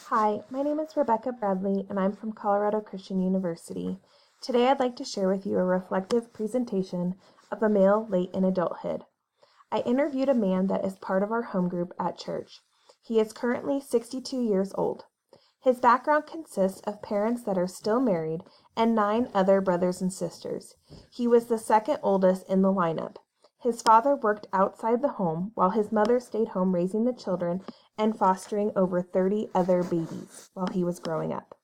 Hi, my name is Rebecca Bradley, and I'm from Colorado Christian University. Today I'd like to share with you a reflective presentation of a male late in adulthood. I interviewed a man that is part of our home group at church. He is currently 62 years old. His background consists of parents that are still married and 9 other brothers and sisters. He was the second oldest in the lineup. His father worked outside the home while his mother stayed home raising the children and fostering over 30 other babies while he was growing up.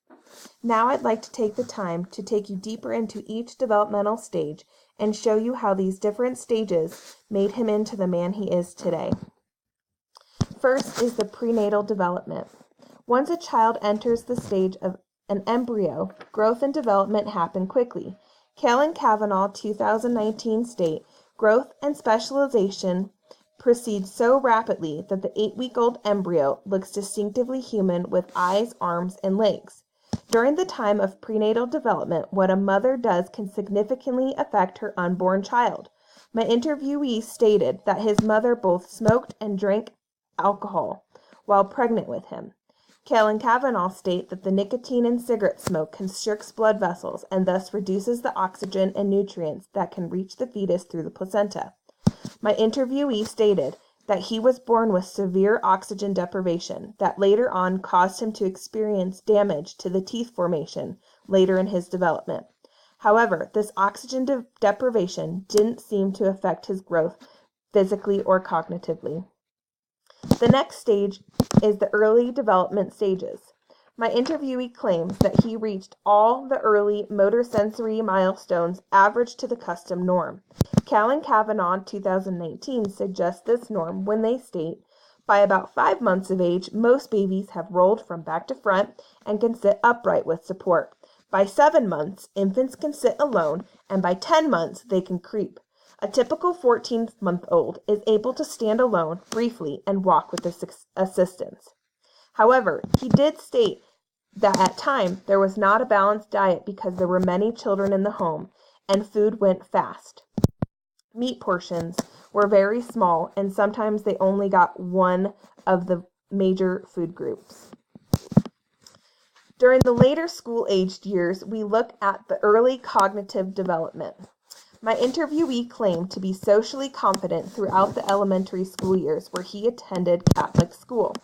Now I'd like to take the time to take you deeper into each developmental stage and show you how these different stages made him into the man he is today. First is the prenatal development. Once a child enters the stage of an embryo, growth and development happen quickly. Kalen Kavanaugh 2019 state, growth and specialization proceed so rapidly that the 8-week-old embryo looks distinctively human with eyes, arms, and legs. During the time of prenatal development, what a mother does can significantly affect her unborn child. My interviewee stated that his mother both smoked and drank alcohol while pregnant with him. Kalen Kavanaugh state that the nicotine in cigarette smoke constricts blood vessels and thus reduces the oxygen and nutrients that can reach the fetus through the placenta. My interviewee stated that he was born with severe oxygen deprivation that later on caused him to experience damage to the teeth formation later in his development. However, this oxygen deprivation didn't seem to affect his growth physically or cognitively. The next stage is the early development stages. My interviewee claims that he reached all the early motor sensory milestones average to the custom norm. Kalen Kavanaugh 2019 suggests this norm when they state, by about 5 months of age, most babies have rolled from back to front and can sit upright with support. By 7 months, infants can sit alone, and by 10 months, they can creep. A typical 14-month-old is able to stand alone briefly and walk with assistance. However, he did state that at times there was not a balanced diet because there were many children in the home and food went fast. Meat portions were very small and sometimes they only got one of the major food groups. During the later school-aged years, we look at the early cognitive development. My interviewee claimed to be socially confident throughout the elementary school years where he attended Catholic school.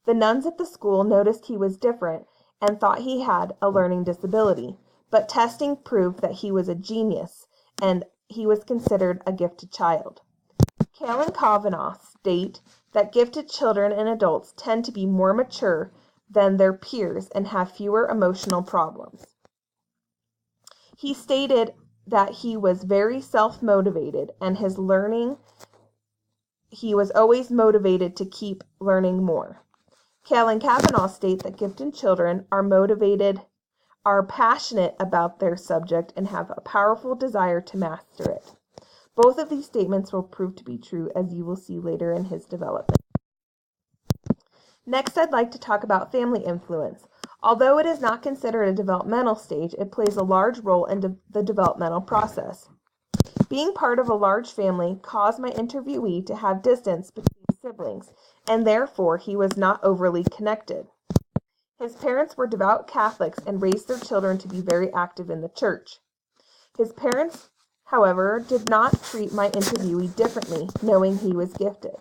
The nuns at the school noticed he was different and thought he had a learning disability, but testing proved that he was a genius and he was considered a gifted child. Kalen Kavanaugh state that gifted children and adults tend to be more mature than their peers and have fewer emotional problems. He stated that he was very self-motivated and he was always motivated to keep learning more. Kalen Kavanaugh states that gifted children are passionate about their subject and have a powerful desire to master it. Both of these statements will prove to be true as you will see later in his development. Next, I'd like to talk about family influence. Although it is not considered a developmental stage, it plays a large role in the developmental process. Being part of a large family caused my interviewee to have distance between siblings, and therefore he was not overly connected. His parents were devout Catholics and raised their children to be very active in the church. His parents, however, did not treat my interviewee differently, knowing he was gifted.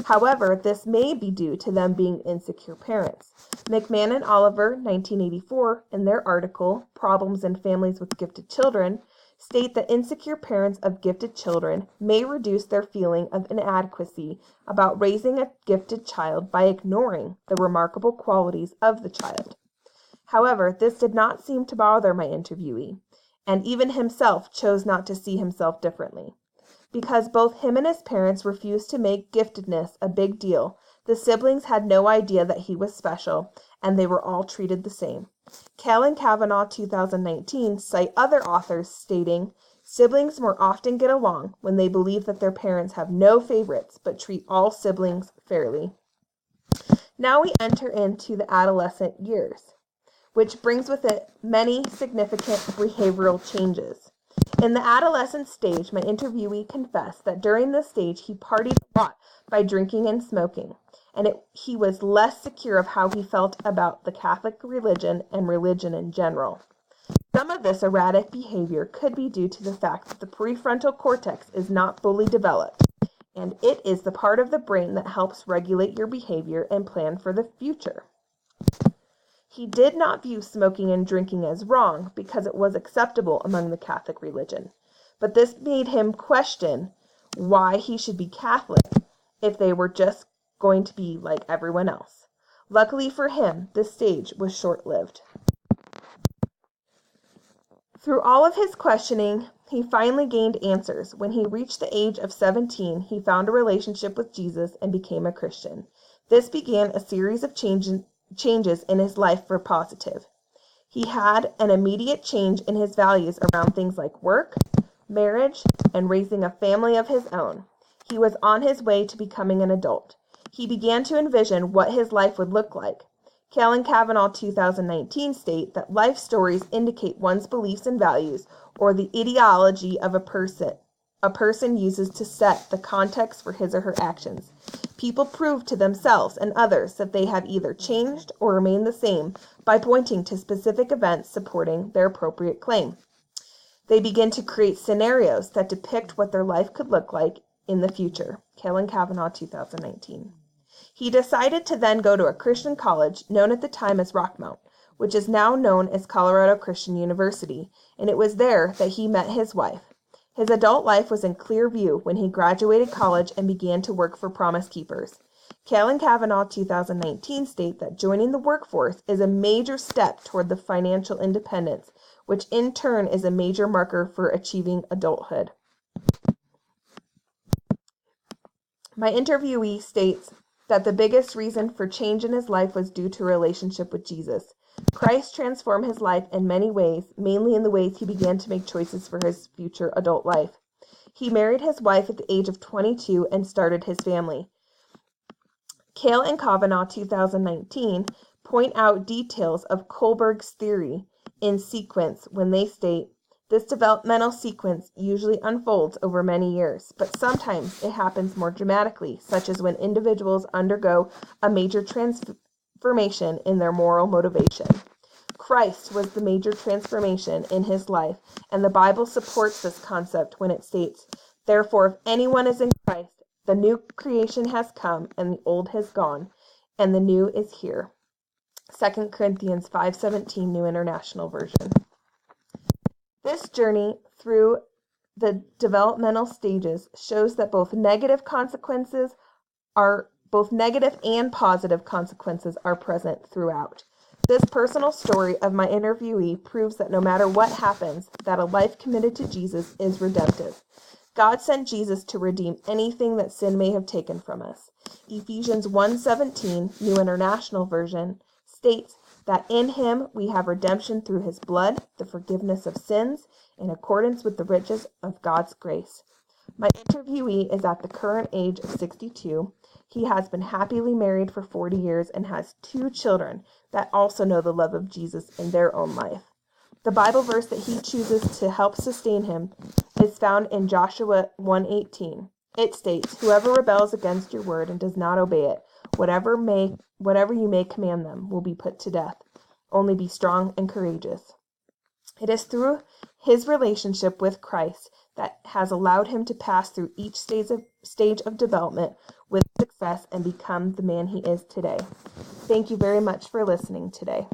However, this may be due to them being insecure parents. McMahon and Oliver, 1984, in their article, Problems in Families with Gifted Children, state that insecure parents of gifted children may reduce their feeling of inadequacy about raising a gifted child by ignoring the remarkable qualities of the child. However, this did not seem to bother my interviewee, and even himself chose not to see himself differently. Because both him and his parents refused to make giftedness a big deal, the siblings had no idea that he was special, and they were all treated the same. Kalen Kavanaugh 2019 cite other authors stating, siblings more often get along when they believe that their parents have no favorites but treat all siblings fairly. Now we enter into the adolescent years, which brings with it many significant behavioral changes. In the adolescent stage, my interviewee confessed that during this stage he partied a lot by drinking and smoking. and he was less secure of how he felt about the Catholic religion and religion in general. Some of this erratic behavior could be due to the fact that the prefrontal cortex is not fully developed, and it is the part of the brain that helps regulate your behavior and plan for the future. He did not view smoking and drinking as wrong because it was acceptable among the Catholic religion, but this made him question why he should be Catholic if they were just going to be like everyone else. Luckily for him, this stage was short-lived. Through all of his questioning, he finally gained answers. When he reached the age of 17, he found a relationship with Jesus and became a Christian. This began a series of changes in his life for positive. He had an immediate change in his values around things like work, marriage, and raising a family of his own. He was on his way to becoming an adult. He began to envision what his life would look like. Cale and Kavanaugh 2019 state that life stories indicate one's beliefs and values, or the ideology of a person uses to set the context for his or her actions. People prove to themselves and others that they have either changed or remained the same by pointing to specific events supporting their appropriate claim. They begin to create scenarios that depict what their life could look like in the future. Cale and Kavanaugh 2019. He decided to then go to a Christian college known at the time as Rockmount, which is now known as Colorado Christian University, and it was there that he met his wife. His adult life was in clear view when he graduated college and began to work for Promise Keepers. Cale and Kavanaugh 2019 state that joining the workforce is a major step toward the financial independence, which in turn is a major marker for achieving adulthood. My interviewee states that the biggest reason for change in his life was due to a relationship with Jesus. Christ transformed his life in many ways, mainly in the ways he began to make choices for his future adult life. He married his wife at the age of 22 and started his family. Cale and Kavanaugh 2019 point out details of Kohlberg's theory in sequence when they state, this developmental sequence usually unfolds over many years, but sometimes it happens more dramatically, such as when individuals undergo a major transformation in their moral motivation. Christ was the major transformation in his life, and the Bible supports this concept when it states, therefore, if anyone is in Christ, the new creation has come, and the old has gone, and the new is here. 2 Corinthians 5:17, New International Version. This journey through the developmental stages shows that both negative and positive consequences are present throughout. This personal story of my interviewee proves that no matter what happens, that a life committed to Jesus is redemptive. God sent Jesus to redeem anything that sin may have taken from us. Ephesians 1:17, New International Version, states that in him we have redemption through his blood, the forgiveness of sins, in accordance with the riches of God's grace. My interviewee is at the current age of 62. He has been happily married for 40 years and has 2 children that also know the love of Jesus in their own life. The Bible verse that he chooses to help sustain him is found in Joshua 1:18. It states, whoever rebels against your word and does not obey it, whatever you may command them, will be put to death. Only be strong and courageous. It is through his relationship with Christ that has allowed him to pass through each stage of development with success and become the man he is today. Thank you very much for listening today.